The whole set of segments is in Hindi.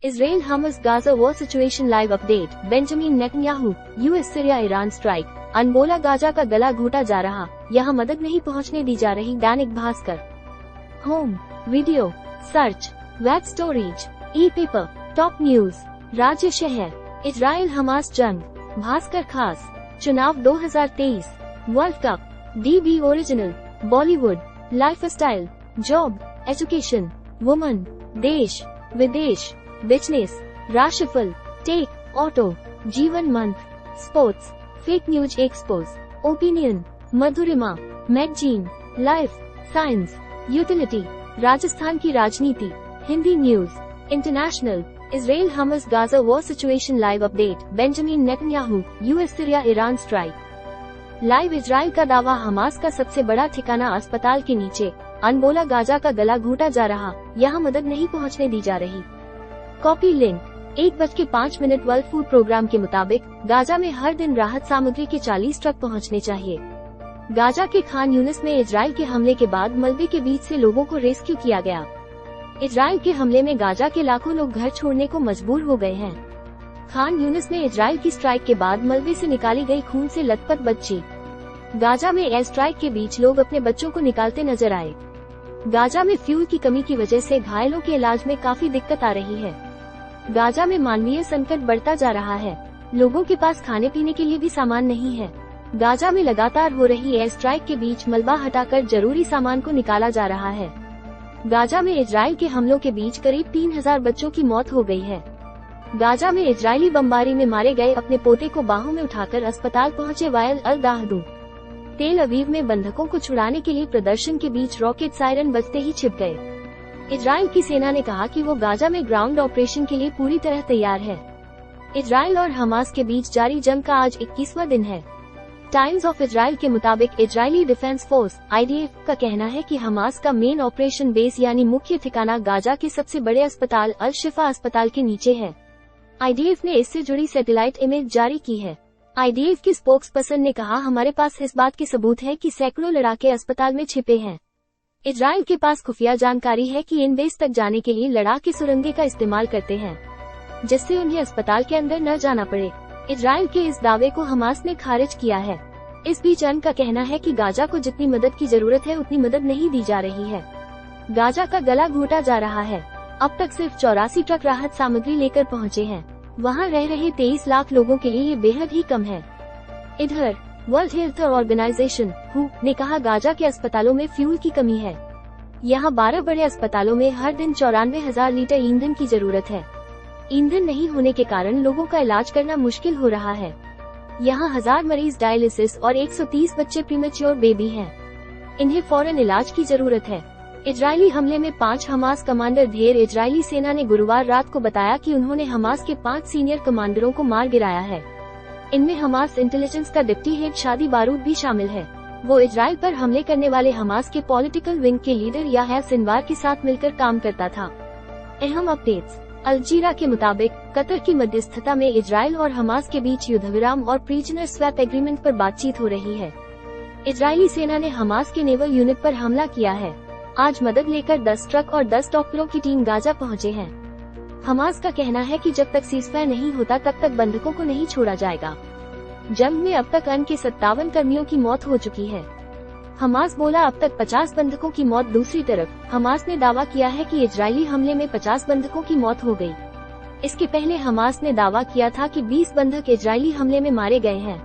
Israel Hamas Gaza war situation live update. Benjamin Netanyahu, US Syria Iran strike. अनबोला गाजा का गला घोटा जा रहा, यहाँ मदद नहीं पहुँचने दी जा रही. Dainik Bhaskar. Home video search web storage E paper top news राज्य शहर इजराइल हमास जंग भास्कर खास चुनाव 2023 world cup DB original Bollywood lifestyle job education woman देश विदेश बिजनेस राशिफल टेक ऑटो जीवन मंथ sports fake news expose opinion Madhurima magazine life science utility Rajasthan की राजनीति Hindi news international Israel Hamas Gaza war situation live update. Benjamin Netanyahu, US Syria Iran strike. Live Israel का दावा, हमास का सबसे बड़ा ठिकाना अस्पताल के नीचे. अनबोला गाजा का गला घोटा जा रहा, यहाँ मदद नहीं पहुँचने दी जा रही. Copy link 1:05 World Food Programme के मुताबिक गाजा में हर दिन राहत सामग्री के 40 ट्रक पहुँचने चाहिए. गाजा के खान यूनिस में इजराइल के हमले के बाद मलबे के बीच से लोगों को रेस्क्यू किया गया. इजराइल के हमले में गाजा के लाखों लोग घर छोड़ने को मजबूर हो गए हैं. खान यूनिस में इजराइल की स्ट्राइक के बाद मलबे से निकाली गई खून से लथपथ बच्ची. गाजा में एयर स्ट्राइक के बीच लोग अपने बच्चों को निकालते नजर आए. गाजा में फ्यूल की कमी की वजह से घायलों के इलाज में काफी दिक्कत आ रही है. गाजा में मानवीय संकट बढ़ता जा रहा है. लोगों के पास खाने पीने के लिए भी सामान नहीं है. गाजा में लगातार हो रही एयर स्ट्राइक के बीच मलबा हटाकर जरूरी सामान को निकाला जा रहा है. गाजा में इजराइल के हमलों के बीच करीब 3000 बच्चों की मौत हो गई है. गाजा में इजरायली बमबारी में मारे गए अपने पोते को बाहों में उठाकर अस्पताल पहुंचे वायल अल दाहदू. तेल अवीव में बंधकों को छुड़ाने के लिए प्रदर्शन के बीच रॉकेट सायरन बजते ही छिप गए. इजराइल की सेना ने कहा कि वो गाजा में ग्राउंड ऑपरेशन के लिए पूरी तरह तैयार है. इजराइल और हमास के बीच जारी जंग का आज 21वां दिन है. टाइम्स ऑफ इजराइल के मुताबिक इजरायली डिफेंस फोर्स (IDF) का कहना है कि हमास का मेन ऑपरेशन बेस यानी मुख्य ठिकाना गाजा के सबसे बड़े अस्पताल अल शिफा अस्पताल के नीचे है. IDF ने इससे जुड़ी सैटेलाइट इमेज जारी की है. IDF के स्पोक्सपर्सन ने कहा, हमारे पास इस बात के सबूत है कि सैकड़ों लड़ाके अस्पताल में छिपे हैं. इजराइल के पास खुफिया जानकारी है कि इन बेस तक जाने के लिए लड़ाके सुरंगें का इस्तेमाल करते हैं, जिससे उन्हें अस्पताल के अंदर न जाना पड़े. इजराइल के इस दावे को हमास ने खारिज किया है. इस बीच अन का कहना है कि गाजा को जितनी मदद की जरूरत है उतनी मदद नहीं दी जा रही है. गाजा का गला घोटा जा रहा है. अब तक सिर्फ 84 ट्रक राहत सामग्री लेकर पहुंचे हैं. वहां रह रहे 23 लाख लोगों के लिए ये बेहद ही कम है. इधर वर्ल्ड हेल्थ ऑर्गेनाइजेशन WHO ने कहा, गाजा के अस्पतालों में फ्यूल की कमी है. यहाँ 12 बड़े अस्पतालों में हर दिन 94,000 लीटर ईंधन की जरूरत है. ईंधन नहीं होने के कारण लोगों का इलाज करना मुश्किल हो रहा है. यहाँ 1000 मरीज डायलिसिस और 130 बच्चे प्रीमेच्योर बेबी हैं. इन्हें फौरन इलाज की जरूरत है. इजरायली हमले में 5 हमास कमांडर ढेर. इजरायली सेना ने गुरुवार रात को बताया कि उन्होंने हमास के 5 सीनियर कमांडरों को मार गिराया है. इनमें हमास इंटेलिजेंस का डिप्टी हेड शादी बारूद भी शामिल है. वो इजराइल पर हमले करने वाले हमास के पॉलिटिकल विंग के लीडर याह्या सिनवार के साथ मिलकर काम करता था. अहम अपडेट्स. अल जजीरा के मुताबिक कतर की मध्यस्थता में इजराइल और हमास के बीच युद्धविराम और प्रिजनर स्वैप एग्रीमेंट पर बातचीत हो रही है. इजरायली सेना ने हमास के नेवल यूनिट पर हमला किया है. आज मदद लेकर 10 ट्रक और 10 डॉक्टरों की टीम गाजा पहुंचे हैं. हमास का कहना है कि जब तक सीजफायर नहीं होता तब तक बंधकों को नहीं छोड़ा जाएगा. जंग में अब तक अन के 57 कर्मियों की मौत हो चुकी है. हमास बोला, अब तक 50 बंधकों की मौत. दूसरी तरफ हमास ने दावा किया है कि इजरायली हमले में 50 बंधकों की मौत हो गई. इसके पहले हमास ने दावा किया था कि 20 बंधक इजरायली हमले में मारे गए हैं.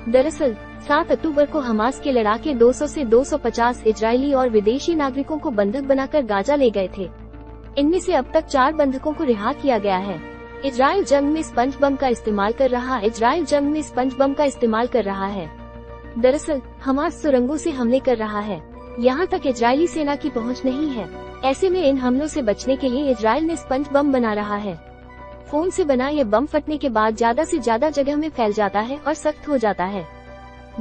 दरअसल 7 अक्टूबर को हमास के लड़ाके 200 से 250 इजरायली और विदेशी नागरिकों को बंधक बनाकर गाजा ले गए थे. इनमें से अब तक 4 बंधकों को रिहा किया गया है. इजराइल जंग में स्पंज बम का इस्तेमाल कर रहा. इजराइल जंग में स्पंज बम का इस्तेमाल कर रहा है. दरअसल हमास सुरंगों से हमले कर रहा है. यहाँ तक इजरायली सेना की पहुँच नहीं है. ऐसे में इन हमलों से बचने के लिए इजराइल ने स्पंज बम बना रहा है. फोम से बना ये बम फटने के बाद ज्यादा से ज्यादा जगह में फैल जाता है और सख्त हो जाता है.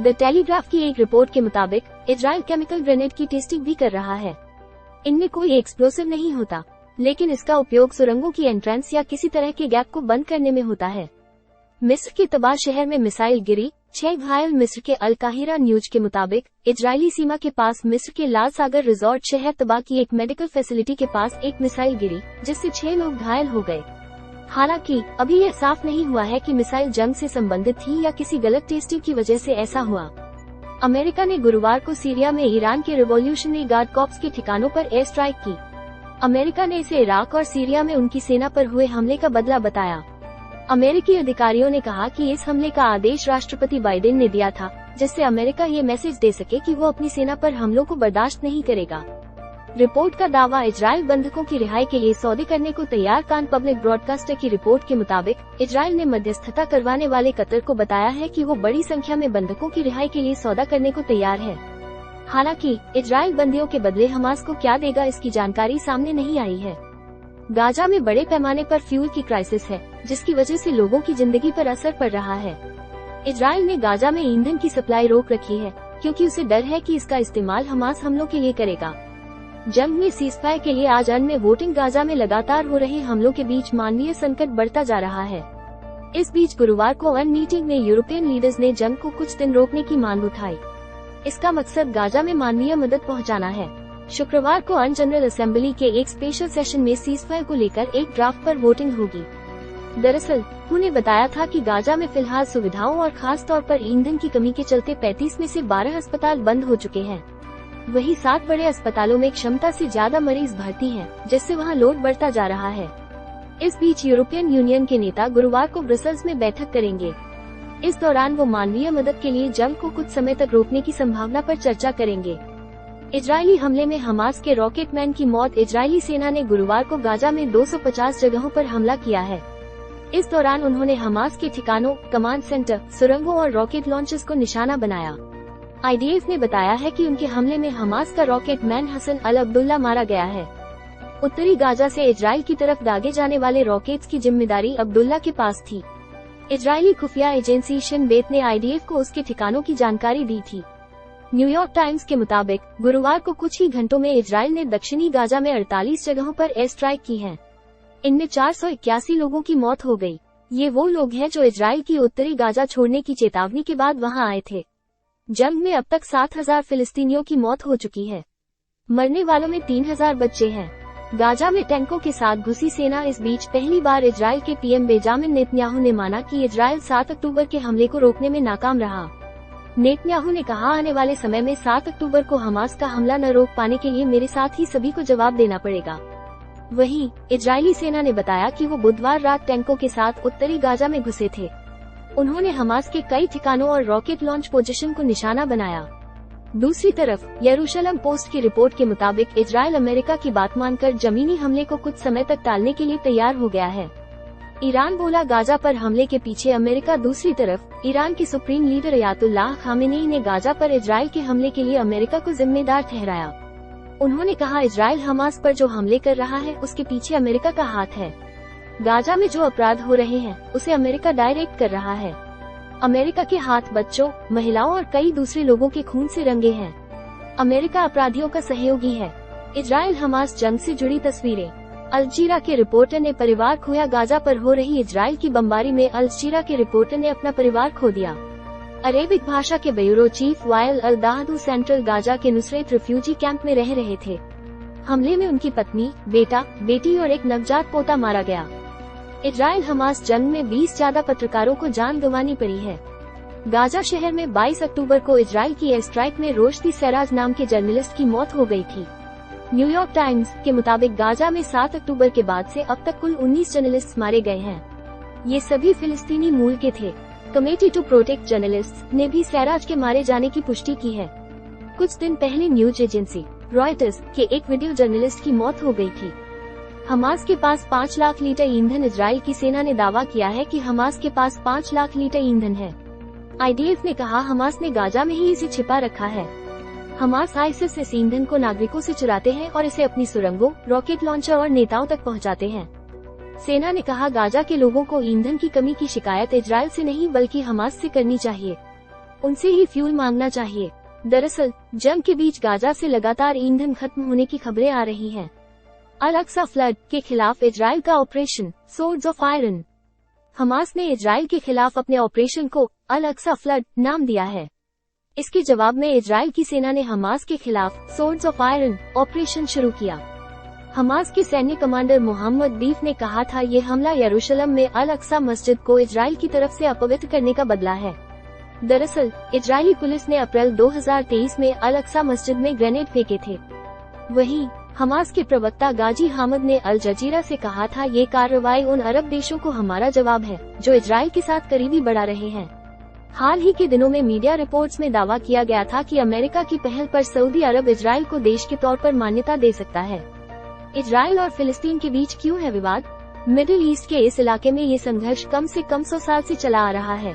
द टेलीग्राफ की एक रिपोर्ट के मुताबिक इजराइल केमिकल ग्रेनेड की टेस्टिंग भी कर रहा है. इनमें कोई एक्सप्लोसिव नहीं होता, लेकिन इसका उपयोग सुरंगों की एंट्रेंस या किसी तरह के गैप को बंद करने में होता है. मिस्र के तबाह शहर में मिसाइल गिरी, 6 घायल. मिस्र के अल काहिरा न्यूज के मुताबिक इजरायली सीमा के पास मिस्र के लाल सागर रिजॉर्ट शहर तबाह की एक मेडिकल फैसिलिटी के पास एक मिसाइल गिरी, जिससे 6 लोग घायल हो गए. हालांकि अभी यह साफ नहीं हुआ है कि मिसाइल जंग से संबंधित थी या किसी गलत टेस्टिंग की वजह से ऐसा हुआ। अमेरिका ने गुरुवार को सीरिया में ईरान के रिवॉल्यूशनरी गार्ड कॉर्प्स के ठिकानों पर एयर स्ट्राइक की। अमेरिका ने इसे इराक और सीरिया में उनकी सेना पर हुए हमले का बदला बताया। अमेरिकी अधिकारियों ने कहा कि इस हमले का आदेश राष्ट्रपति बाइडेन ने दिया था, जिससे अमेरिका ये मैसेज दे सके कि वो अपनी सेना पर हमलों को बर्दाश्त नहीं करेगा। रिपोर्ट का दावा, इजराइल बंधकों की रिहाई के लिए सौदे करने को तैयार। कान पब्लिक ब्रॉडकास्टर की रिपोर्ट के मुताबिक इजराइल ने मध्यस्थता करवाने वाले कतर को बताया है कि वो बड़ी संख्या में बंधकों की रिहाई के लिए सौदा करने को तैयार है। हालांकि इजराइल बंदियों के बदले हमास को क्या देगा, इसकी जानकारी सामने नहीं आई है। गाजा में बड़े पैमाने पर फ्यूल की क्राइसिस है, जिसकी वजह से लोगों की जिंदगी पर असर पड़ रहा है। इजराइल ने गाजा में ईंधन की सप्लाई रोक रखी है, क्योंकि उसे डर है कि इसका इस्तेमाल हमास हमलों के लिए करेगा। जंग में सीजफायर के लिए आज में वोटिंग। गाजा में लगातार हो रहे हमलों के बीच मानवीय संकट बढ़ता जा रहा है। इस बीच गुरुवार को अन मीटिंग में यूरोपियन लीडर्स ने जंग को कुछ दिन रोकने की मांग उठाई। इसका मकसद गाजा में मानवीय मदद पहुंचाना है। शुक्रवार को अन जनरल असेंबली के एक स्पेशल सेशन में सीजफायर को लेकर एक ड्राफ्ट पर वोटिंग होगी। दरअसल उन्होंने बताया था कि गाजा में फिलहाल सुविधाओं और खास तौर पर ईंधन की कमी के चलते 35 में से 12 अस्पताल बंद हो चुके हैं। वहीं 7 बड़े अस्पतालों में क्षमता से ज्यादा मरीज भर्ती हैं, जिससे वहां लोड बढ़ता जा रहा है। इस बीच यूरोपियन यूनियन के नेता गुरुवार को ब्रसेल्स में बैठक करेंगे। इस दौरान वो मानवीय मदद के लिए जंग को कुछ समय तक रोकने की संभावना पर चर्चा करेंगे। इजरायली हमले में हमास के रॉकेटमैन की मौत। इजरायली सेना ने गुरुवार को गाजा में 250 जगहों पर हमला किया है। इस दौरान उन्होंने हमास के ठिकानों, कमांड सेंटर, सुरंगों और रॉकेट लॉन्चर्स को निशाना बनाया। आईडीएफ ने बताया है कि उनके हमले में हमास का रॉकेटमैन हसन अल अब्दुल्ला मारा गया है। उत्तरी गाजा से इजराइल की तरफ दागे जाने वाले रॉकेट्स की जिम्मेदारी अब्दुल्ला के पास थी। इजरायली खुफिया एजेंसी शिन बेत ने आईडीएफ को उसके ठिकानों की जानकारी दी थी। न्यूयॉर्क टाइम्स के मुताबिक गुरुवार को कुछ ही घंटों में इजराइल ने दक्षिणी गाजा में 48 जगहों पर एयर स्ट्राइक की है। इनमें 481 लोगों की मौत हो गई। ये वो लोग हैं जो इजराइल की उत्तरी गाजा छोड़ने की चेतावनी के बाद वहां आए थे। जंग में अब तक 7,000 फिलिस्तीनियों की मौत हो चुकी है। मरने वालों में 3,000 बच्चे हैं। गाजा में टैंकों के साथ घुसी सेना। इस बीच पहली बार इजराइल के पीएम बेंजामिन नेतन्याहू ने माना कि इजराइल 7 अक्टूबर के हमले को रोकने में नाकाम रहा। नेतन्याहू ने कहा, आने वाले समय में 7 अक्टूबर को हमास का हमला न रोक पाने के लिए मेरे साथ ही सभी को जवाब देना पड़ेगा। वहीं इजरायली सेना ने बताया कि वो बुधवार रात टैंकों के साथ उत्तरी गाजा में घुसे थे। उन्होंने हमास के कई ठिकानों और रॉकेट लॉन्च पोजीशन को निशाना बनाया। दूसरी तरफ यरूशलेम पोस्ट की रिपोर्ट के मुताबिक इजराइल अमेरिका की बात मानकर जमीनी हमले को कुछ समय तक टालने के लिए तैयार हो गया है। ईरान बोला, गाजा पर हमले के पीछे अमेरिका। दूसरी तरफ ईरान के सुप्रीम लीडर अयातुल्लाह खामेनेई ने गाजा पर इजराइल के हमले के लिए अमेरिका को जिम्मेदार ठहराया। उन्होंने कहा, इजराइल हमास पर जो हमले कर रहा है उसके पीछे अमेरिका का हाथ है। गाजा में जो अपराध हो रहे हैं उसे अमेरिका डायरेक्ट कर रहा है। अमेरिका के हाथ बच्चों, महिलाओं और कई दूसरे लोगों के खून से रंगे हैं। अमेरिका अपराधियों का सहयोगी है। इजराइल हमास जंग से जुड़ी तस्वीरें। अल जजीरा के रिपोर्टर ने परिवार खोया। गाजा पर हो रही इजराइल की बमबारी में अल जजीरा के रिपोर्टर ने अपना परिवार खो दिया। अरेबिक भाषा के ब्यूरो चीफ वायल अल दाहदू सेंट्रल गाजा के नुसरत रिफ्यूजी कैंप में रह रहे थे। हमले में उनकी पत्नी, बेटा, बेटी और एक नवजात पोता मारा गया। इजराइल हमास जंग में 20 ज्यादा पत्रकारों को जान गंवानी पड़ी है। गाजा शहर में 22 अक्टूबर को इजराइल की एयर स्ट्राइक में रोशदी सराज नाम के जर्नलिस्ट की मौत हो गई थी। न्यूयॉर्क टाइम्स के मुताबिक गाजा में 7 अक्टूबर के बाद से अब तक कुल 19 जर्नलिस्ट मारे गए हैं। ये सभी फिलिस्तीनी मूल के थे। कमेटी टू प्रोटेक्ट जर्नलिस्ट्स ने भी सराज के मारे जाने की पुष्टि की है। कुछ दिन पहले न्यूज एजेंसी रॉयटर्स के एक वीडियो जर्नलिस्ट की मौत हो गई थी। हमास के पास 5 लाख लीटर ईंधन। इजराइल की सेना ने दावा किया है कि हमास के पास 5 लाख लीटर ईंधन है। आईडीएफ ने कहा, हमास ने गाजा में ही इसे छिपा रखा है। हमास आईसिस इस ईंधन को नागरिकों से चुराते हैं और इसे अपनी सुरंगों, रॉकेट लॉन्चर और नेताओं तक पहुंचाते हैं। सेना ने कहा, गाजा के लोगों को ईंधन की कमी की शिकायत इजराइल से नहीं बल्कि हमास से करनी चाहिए। उनसे ही फ्यूल मांगना चाहिए। दरअसल जंग के बीच गाजा से लगातार ईंधन खत्म होने की खबरें आ रही हैं। अल अक्सा फ्लड के खिलाफ इजराइल का operation swords of iron. Hamas ने इजराइल के खिलाफ अपने ऑपरेशन को अल अक्सा फ्लड नाम दिया है। इसके जवाब में इजराइल की सेना ने हमास के खिलाफ सोर्ड्स ऑफ आयरन ऑपरेशन शुरू किया। हमास के सैन्य कमांडर मोहम्मद दीफ ने कहा था, ये हमला यरूशलेम में अल अक्सा मस्जिद को इजराइल की तरफ से अपवित्र करने का बदला है। दरअसल इजरायली पुलिस ने अप्रैल 2023 में अल अक्सा मस्जिद में ग्रेनेड फेंके थे। वहीं हमास के प्रवक्ता गाजी हामिद ने अल जजीरा से कहा था, ये कार्रवाई उन अरब देशों को हमारा जवाब है जो इजराइल के साथ करीबी बढ़ा रहे हैं। हाल ही के दिनों में मीडिया रिपोर्ट्स में दावा किया गया था कि अमेरिका की पहल पर सऊदी अरब इजराइल को देश के तौर पर मान्यता दे सकता है। इजराइल और फिलिस्तीन के बीच क्यों है विवाद? मिडिल ईस्ट के इस इलाके में ये संघर्ष कम से कम 100 साल से चला आ रहा है।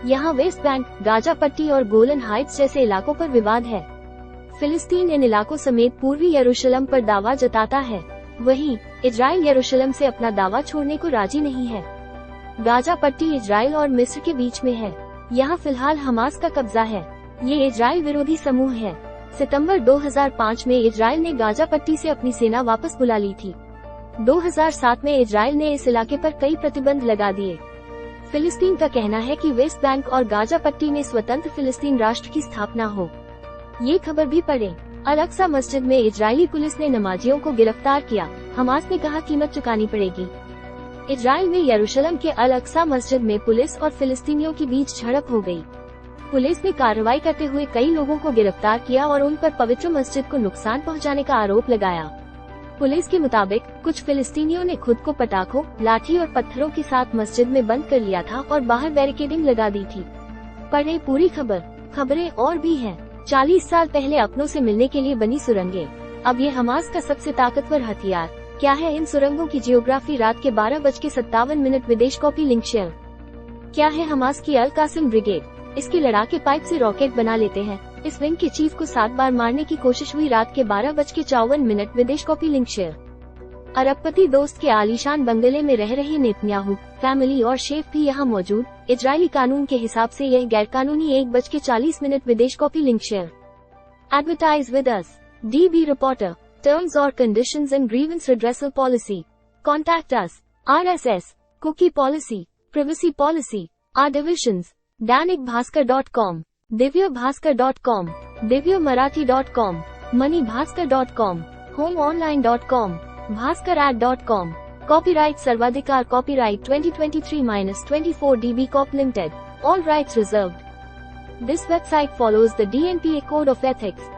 यहाँ वेस्ट बैंक, गाजा पट्टी और गोलन हाइट्स जैसे इलाकों पर विवाद है। फिलिस्तीन इन इलाकों समेत पूर्वी यरूशलेम पर दावा जताता है। वहीं इजराइल यरूशलेम से अपना दावा छोड़ने को राजी नहीं है। गाजा पट्टी इजराइल और मिस्र के बीच में है। यहाँ फिलहाल हमास का कब्जा है। ये इजराइल विरोधी समूह है। सितंबर 2005 में इजराइल ने गाजा पट्टी से अपनी सेना वापस बुला ली थी। 2007 में इजराइल ने इस इलाके पर कई प्रतिबंध लगा दिए। फिलिस्तीन का कहना है कि वेस्ट बैंक और गाजा पट्टी में स्वतंत्र फिलिस्तीन राष्ट्र की स्थापना हो। ये खबर भी पढ़ें। अल अक्सा मस्जिद में इजरायली पुलिस ने नमाजियों को गिरफ्तार किया, हमास ने कहा कीमत चुकानी पड़ेगी। इजराइल में यरूशलेम के अल अक्सा मस्जिद में पुलिस और फिलिस्तीनियों के बीच झड़प हो गई। पुलिस ने कार्रवाई करते हुए कई लोगों को गिरफ्तार किया और उन पर पवित्र मस्जिद को नुकसान पहुंचाने का आरोप लगाया। पुलिस के मुताबिक कुछ फिलिस्तीनियों ने खुद को पटाखों, लाठी और पत्थरों के साथ मस्जिद में बंद कर लिया था और बाहर बैरिकेडिंग लगा दी थी। पढ़ें पूरी खबर। खबरें और भी हैं। 40 साल पहले अपनों से मिलने के लिए बनी सुरंगें, अब ये हमास का सबसे ताकतवर हथियार। क्या है इन सुरंगों की जियोग्राफी? रात के 12:57 विदेश कॉपी लिंक शेयर। क्या है हमास की अल कासिम ब्रिगेड? इसके लड़ाके पाइप से रॉकेट बना लेते हैं। इस विंग के चीफ को 7 बार मारने की कोशिश हुई। रात के 12:54 विदेश कॉपी लिंक शेयर। अरबपति दोस्त के आलीशान बंगले में रह रही नेतन्याहू फैमिली और शेफ भी यहाँ मौजूद। इजरायली कानून के हिसाब से यह गैरकानूनी 1:40 विदेश copy link share. Advertise with us. DB reporter. Terms और conditions in grievance redressal policy. Contact us. RSS cookie policy, privacy policy, our divisions, दैनिकभास्कर.com, दिव्यभास्कर.com, दिव्यमराठी.com, मनीभास्कर.com, homeonline.com, भास्कर@.com। कॉपीराइट सर्वाधिकार copyright 2023-24 DB Corp Limited. All rights reserved. This website follows the DNPA Code of Ethics.